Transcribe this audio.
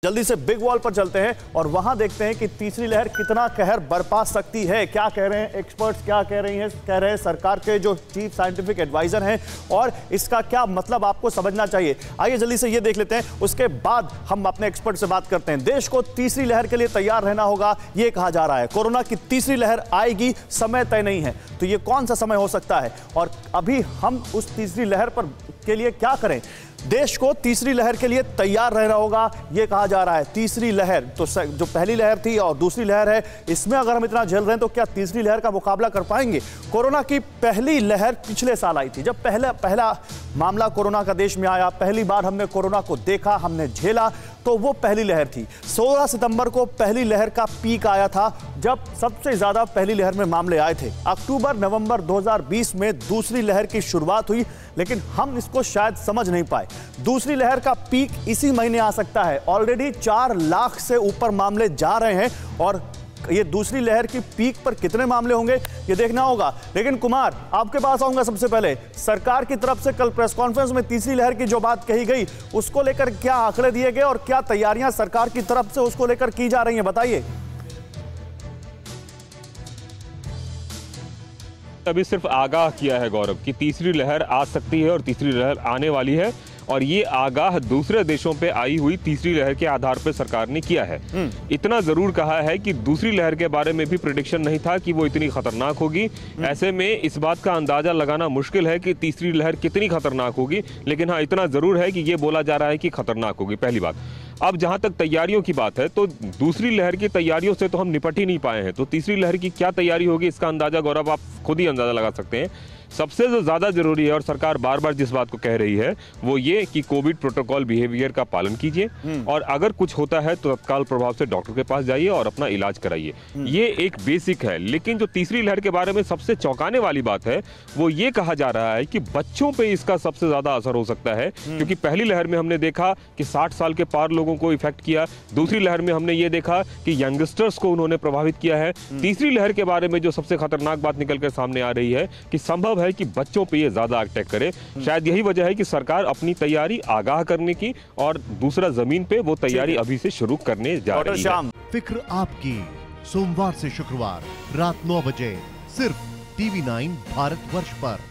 जल्दी से big wall पर चलते हैं और वहां देखते हैं कि तीसरी लहर कितना कहर बरपा सकती है। क्या कह रहे हैं एक्सपर्ट्स, क्या कह रहे हैं सरकार के जो चीफ साइंटिफिक एडवाइजर हैं, और इसका क्या मतलब आपको समझना चाहिए। आइए जल्दी से ये देख लेते हैं, उसके बाद हम अपने एक्सपर्ट से बात करते हैं। देश को तीसरी लहर के लिए तैयार रहना होगा, ये कहा जा रहा है। कोरोना की तीसरी लहर आएगी, समय तय नहीं है, तो ये कौन सा समय हो सकता है और अभी हम उस तीसरी लहर पर के लिए क्या करें। देश को तीसरी लहर के लिए तैयार रहना होगा, यह कहा जा रहा है। तीसरी लहर तो जो पहली लहर थी और दूसरी लहर है, इसमें अगर हम इतना झेल रहे हैं तो क्या तीसरी लहर का मुकाबला कर पाएंगे। कोरोना की पहली लहर पिछले साल आई थी, जब पहला मामला कोरोना का देश में आया, पहली बार हमने कोरोना को देखा, हमने झेला, तो वो पहली लहर थी। 16 सितंबर को पहली लहर का पीक आया था, जब सबसे ज्यादा पहली लहर में मामले आए थे। अक्टूबर नवंबर 2020 में दूसरी लहर की शुरुआत हुई, लेकिन हम इसको शायद समझ नहीं पाए। दूसरी लहर का पीक इसी महीने आ सकता है। ऑलरेडी 4 लाख से ऊपर मामले जा रहे हैं और ये दूसरी लहर की पीक पर कितने मामले होंगे ये देखना होगा। लेकिन कुमार, आपके पास आऊंगा सबसे पहले। सरकार की तरफ से कल प्रेस कॉन्फ्रेंस में तीसरी लहर की जो बात कही गई, उसको लेकर क्या आंकड़े दिए गए और क्या तैयारियां सरकार की तरफ से उसको लेकर की जा रही हैं, बताइए। अभी सिर्फ आगाह किया है गौरव कि तीसरी लहर आ सकती है और तीसरी लहर आने वाली है, और ये आगाह दूसरे देशों पे आई हुई तीसरी लहर के आधार पर सरकार ने किया है। इतना जरूर कहा है कि दूसरी लहर के बारे में भी प्रेडिक्शन नहीं था कि वो इतनी खतरनाक होगी। ऐसे में इस बात का अंदाजा लगाना मुश्किल है कि तीसरी लहर कितनी खतरनाक होगी, लेकिन हाँ, इतना जरूर है कि ये बोला जा रहा है कि खतरनाक होगी। पहली बात। अब जहां तक तैयारियों की बात है, तो दूसरी लहर की तैयारियों से तो हम निपट ही नहीं पाए हैं, तो तीसरी लहर की क्या तैयारी होगी इसका अंदाजा गौरव आप खुद ही अंदाजा लगा सकते हैं। सबसे जो ज्यादा जरूरी है, और सरकार बार बार जिस बात को कह रही है, वो ये कि कोविड प्रोटोकॉल बिहेवियर का पालन कीजिए और अगर कुछ होता है तो तत्काल प्रभाव से डॉक्टर के पास जाइए और अपना इलाज कराइए। ये एक बेसिक है। लेकिन जो तीसरी लहर के बारे में सबसे चौंकाने वाली बात है, वो ये कहा जा रहा है कि बच्चों पे इसका सबसे ज्यादा असर हो सकता है, क्योंकि पहली लहर में हमने देखा कि 60 साल के पार लोगों को इफेक्ट किया, दूसरी लहर में हमने ये देखा कि यंगस्टर्स को उन्होंने प्रभावित किया है। तीसरी लहर के बारे में जो सबसे खतरनाक बात निकलकर सामने आ रही है कि संभव है कि बच्चों पे ये ज्यादा अटैक करे। शायद यही वजह है कि सरकार अपनी तैयारी आगाह करने की और दूसरा जमीन पे वो तैयारी अभी से शुरू करने जा रही है। फिक्र आपकी, सोमवार से शुक्रवार रात 9 बजे सिर्फ TV9 भारतवर्ष पर।